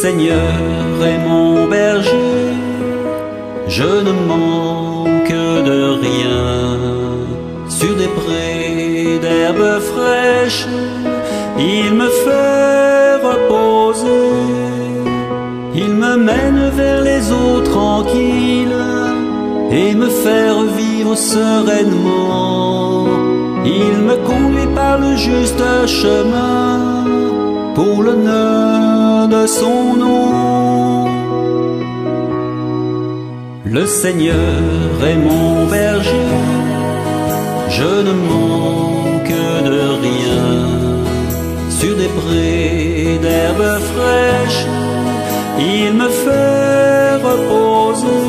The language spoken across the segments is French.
Seigneur est mon berger, je ne manque de rien. Sur des prés d'herbes fraîches, il me fait reposer. Il me mène vers les eaux tranquilles et me fait revivre sereinement. Il me conduit par le juste chemin pour l'honneur de son nom. Le Seigneur est mon berger, je ne manque de rien. Sur des prés d'herbes fraîches, il me fait reposer.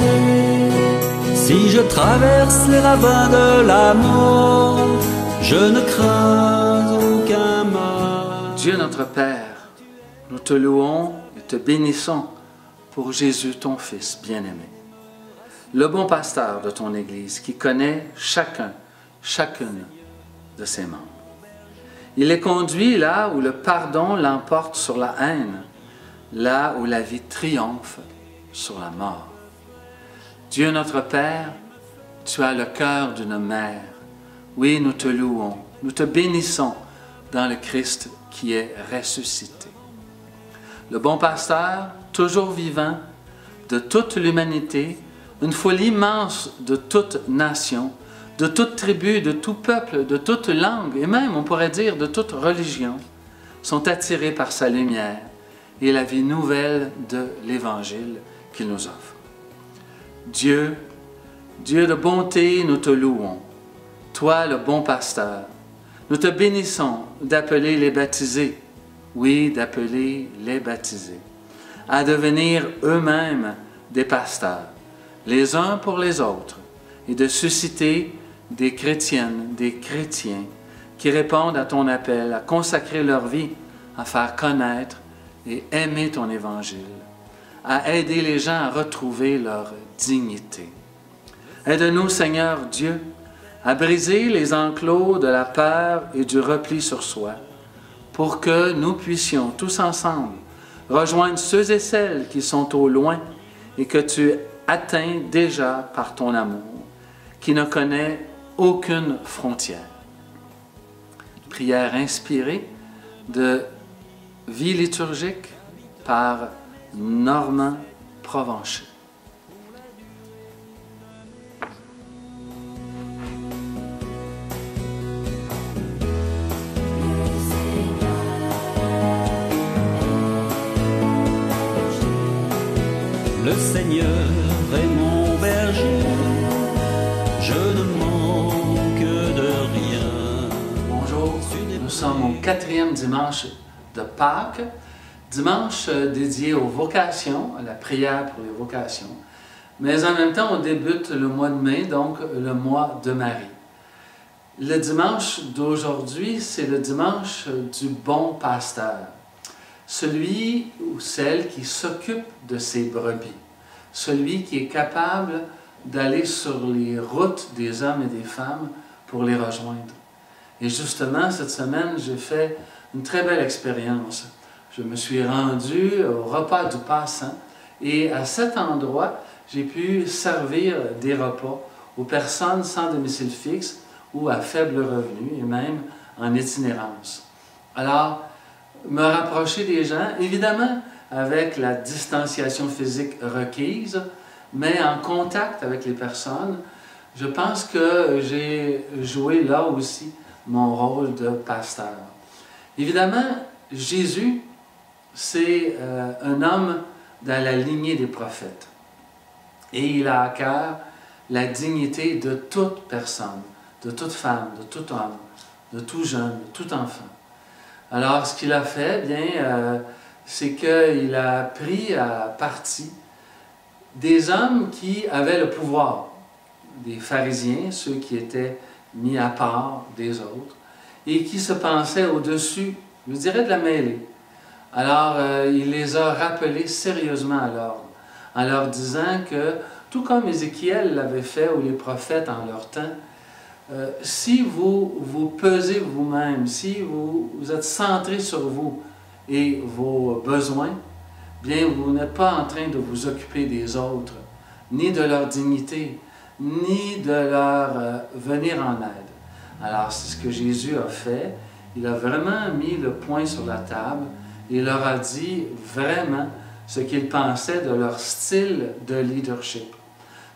Si je traverse les ravins de la mort, je ne crains aucun mal. Dieu notre Père, nous te louons et te bénissons pour Jésus, ton Fils bien-aimé, le bon pasteur de ton Église qui connaît chacune de ses membres. Il les conduit là où le pardon l'emporte sur la haine, là où la vie triomphe sur la mort. Dieu notre Père, tu as le cœur d'une mère. Oui, nous te louons, nous te bénissons dans le Christ qui est ressuscité. Le bon pasteur, toujours vivant, de toute l'humanité, une foule immense de toute nation, de toute tribu, de tout peuple, de toute langue, et même, on pourrait dire, de toute religion, sont attirés par sa lumière et la vie nouvelle de l'Évangile qu'il nous offre. Dieu, Dieu de bonté, nous te louons. Toi, le bon pasteur, nous te bénissons d'appeler les baptisés, oui, d'appeler les baptisés, à devenir eux-mêmes des pasteurs, les uns pour les autres, et de susciter des chrétiennes, des chrétiens qui répondent à ton appel, à consacrer leur vie, à faire connaître et aimer ton Évangile, à aider les gens à retrouver leur dignité. Aide-nous, Seigneur Dieu, à briser les enclos de la peur et du repli sur soi, pour que nous puissions tous ensemble rejoindre ceux et celles qui sont au loin et que tu atteins déjà par ton amour, qui ne connaît aucune frontière. Prière inspirée de Vie liturgique par Normand Provencher. Le Seigneur est mon berger, je ne manque de rien. Bonjour, nous sommes au 4e dimanche de Pâques, dimanche dédié aux vocations, à la prière pour les vocations, mais en même temps on débute le mois de mai, donc le mois de Marie. Le dimanche d'aujourd'hui, c'est le dimanche du bon pasteur, celui ou celle qui s'occupe de ses brebis, celui qui est capable d'aller sur les routes des hommes et des femmes pour les rejoindre. Et justement, cette semaine, j'ai fait une très belle expérience. Je me suis rendu au repas du passant et à cet endroit, j'ai pu servir des repas aux personnes sans domicile fixe ou à faible revenu et même en itinérance. Alors, me rapprocher des gens, évidemment avec la distanciation physique requise, mais en contact avec les personnes, je pense que j'ai joué là aussi mon rôle de pasteur. Évidemment, Jésus, c'est un homme dans la lignée des prophètes. Et il a à cœur la dignité de toute personne, de toute femme, de tout homme, de tout jeune, de tout enfant. Alors, ce qu'il a fait, bien, c'est qu'il a pris à partie des hommes qui avaient le pouvoir, des pharisiens, ceux qui étaient mis à part des autres, et qui se pensaient au-dessus, je dirais, de la mêlée. Alors, il les a rappelés sérieusement à l'ordre, en leur disant que, tout comme Ézéchiel l'avait fait, ou les prophètes en leur temps, si vous vous pesez vous-même, si vous êtes centré sur vous et vos besoins, bien vous n'êtes pas en train de vous occuper des autres, ni de leur dignité, ni de leur venir en aide. Alors, c'est ce que Jésus a fait. Il a vraiment mis le point sur la table. Il leur a dit vraiment ce qu'il pensait de leur style de leadership.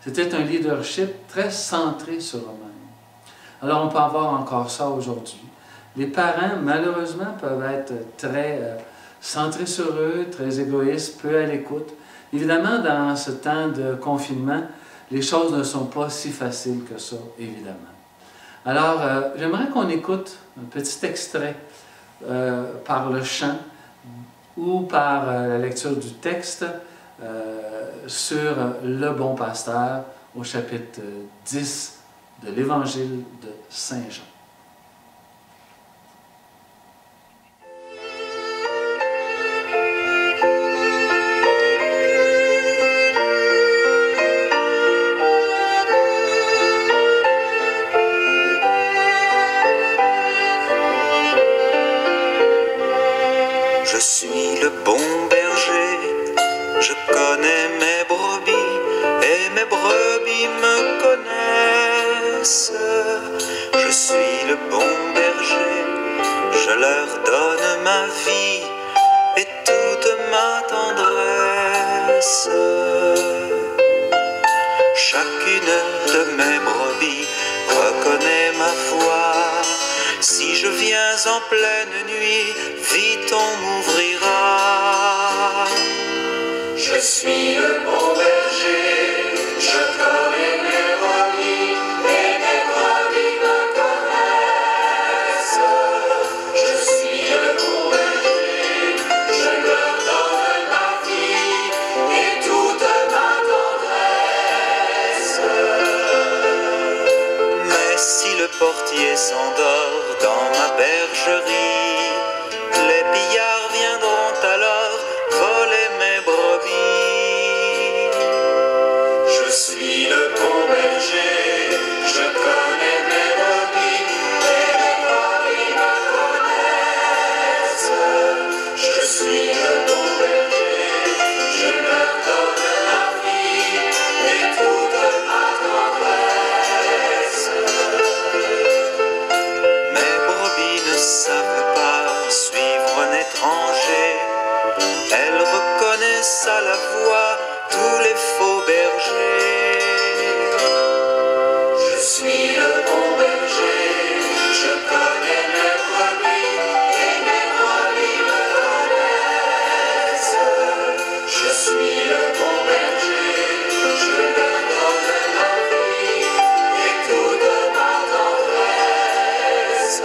C'était un leadership très centré sur eux-mêmes. Alors, on peut avoir encore ça aujourd'hui. Les parents, malheureusement, peuvent être très centrés sur eux, très égoïstes, peu à l'écoute. Évidemment, dans ce temps de confinement, les choses ne sont pas si faciles que ça, évidemment. Alors, j'aimerais qu'on écoute un petit extrait par le chant ou par la lecture du texte sur le bon pasteur au chapitre 10 de l'Évangile de Saint Jean. Je suis le bon berger, je connais mes brebis et mes brebis me connaissent. Je suis le bon berger, je leur donne ma vie et toute ma tendresse. Chacune de mes brebis reconnaît ma voix. Si je viens en pleine nuit, vite on m'ouvrira. Je suis le bon berger, je connais mes brebis et mes brebis me connaissent. Je suis le bon berger, je leur donne ma vie et toute ma tendresse. Mais si le portier s'endort dans ma bergerie, les pillards viendront alors voler mes brebis. Je suis le bon berger, je connais mes brebis et mes brebis me connaissent. Je suis le bon berger, je leur donne ma vie et toute ma tendresse. Mes brebis ne savent pas suivre un étranger. Elles reconnaissent à la voix tous les faux bergers. Je suis le bon berger, je connais mes brebis et mes brebis me connaissent. Je suis le bon berger, je leur donne ma vie et toute ma tendresse.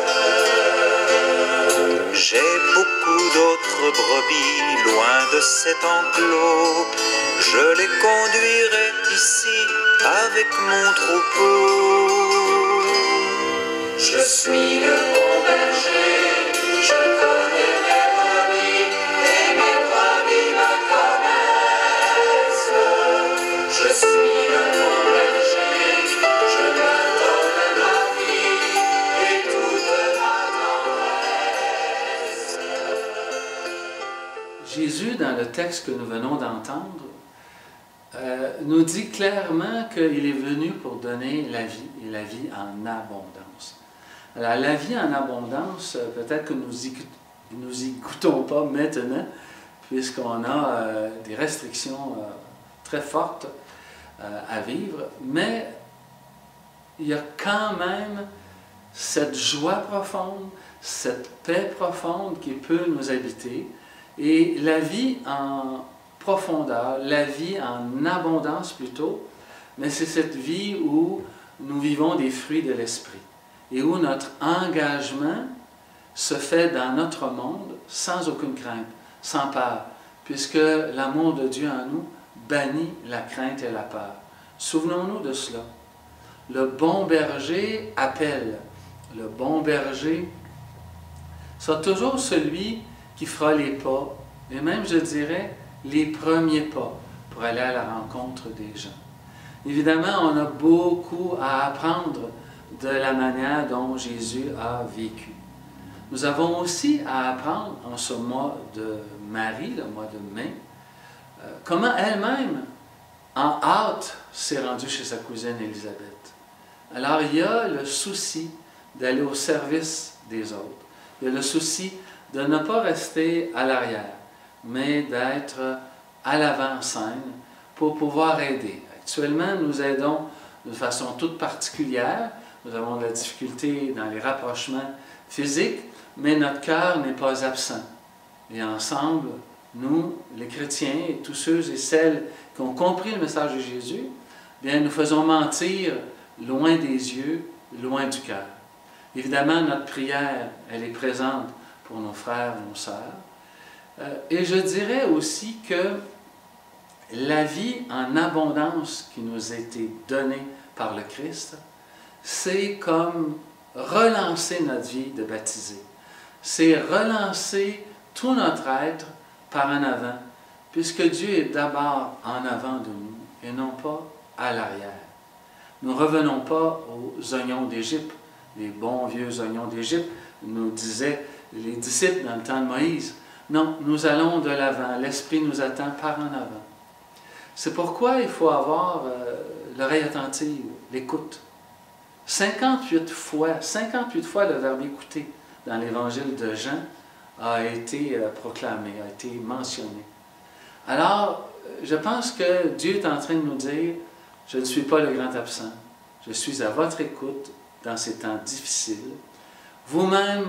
J'ai beaucoup d'autres brebis loin de cet enclos. Je les conduirai ici avec mon troupeau. Je suis le bon berger, je connais mes brebis et mes brebis me connaissent. Je suis le bon berger, je leur donne ma vie et toute ma tendresse. Jésus, dans le texte que nous venons d'entendre, nous dit clairement qu'il est venu pour donner la vie, et la vie en abondance. Alors, la vie en abondance, peut-être que nous y goûtons pas maintenant, puisqu'on a des restrictions très fortes à vivre, mais il y a quand même cette joie profonde, cette paix profonde qui peut nous habiter, et la vie en profondeur, la vie en abondance plutôt, mais c'est cette vie où nous vivons des fruits de l'esprit et où notre engagement se fait dans notre monde sans aucune crainte, sans peur, puisque l'amour de Dieu en nous bannit la crainte et la peur. Souvenons-nous de cela. Le bon berger appelle. Le bon berger sera toujours celui qui fera les pas, et même, je dirais, les premiers pas pour aller à la rencontre des gens. Évidemment, on a beaucoup à apprendre de la manière dont Jésus a vécu. Nous avons aussi à apprendre en ce mois de Marie, le mois de mai, comment elle-même, en hâte, s'est rendue chez sa cousine Élisabeth. Alors il y a le souci d'aller au service des autres. Il y a le souci de ne pas rester à l'arrière, mais d'être à l'avant-scène pour pouvoir aider. Actuellement, nous aidons de façon toute particulière. Nous avons de la difficulté dans les rapprochements physiques, mais notre cœur n'est pas absent. Et ensemble, nous, les chrétiens, et tous ceux et celles qui ont compris le message de Jésus, bien, nous faisons mentir loin des yeux, loin du cœur. Évidemment, notre prière, elle est présente pour nos frères, nos sœurs. Et je dirais aussi que la vie en abondance qui nous a été donnée par le Christ, c'est comme relancer notre vie de baptisé. C'est relancer tout notre être par en avant, puisque Dieu est d'abord en avant de nous et non pas à l'arrière. Nous ne revenons pas aux oignons d'Égypte, les bons vieux oignons d'Égypte, nous disaient les disciples dans le temps de Moïse. Non, nous allons de l'avant, l'Esprit nous attend par en avant. C'est pourquoi il faut avoir l'oreille attentive, l'écoute. 58 fois le verbe écouter dans l'évangile de Jean a été proclamé, a été mentionné. Alors, je pense que Dieu est en train de nous dire, je ne suis pas le grand absent, je suis à votre écoute dans ces temps difficiles. Vous-même,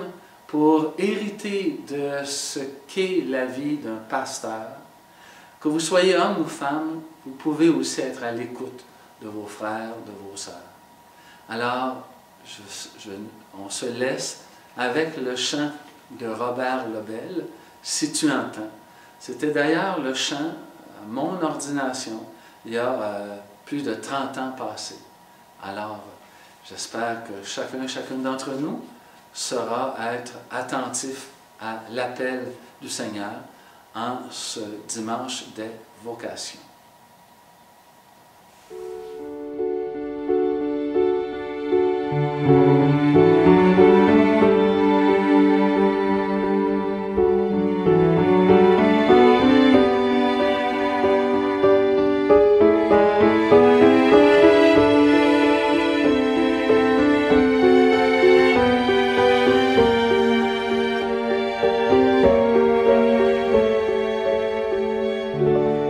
pour hériter de ce qu'est la vie d'un pasteur, que vous soyez homme ou femme, vous pouvez aussi être à l'écoute de vos frères, de vos sœurs. Alors, on se laisse avec le chant de Robert Lebel, « Si tu entends ». C'était d'ailleurs le chant à mon ordination il y a plus de 30 ans passés. Alors, j'espère que chacun et chacune d'entre nous saura être attentif à l'appel du Seigneur en ce dimanche des vocations.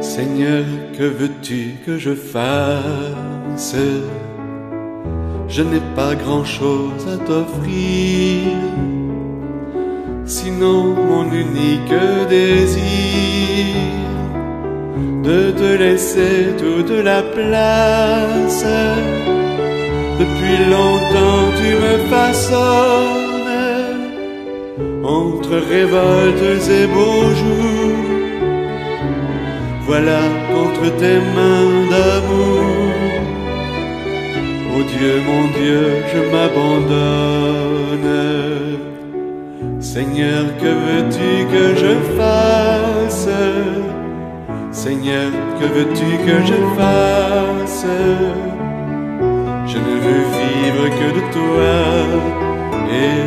Seigneur, que veux-tu que je fasse? Je n'ai pas grand-chose à t'offrir, sinon mon unique désir de te laisser toute la place. Depuis longtemps tu me façonnes entre révoltes et beaux jours. Voilà qu'entre tes mains d'amour, ô Dieu, mon Dieu, je m'abandonne. Seigneur, que veux-tu que je fasse? Seigneur, que veux-tu que je fasse? Je ne veux vivre que de toi et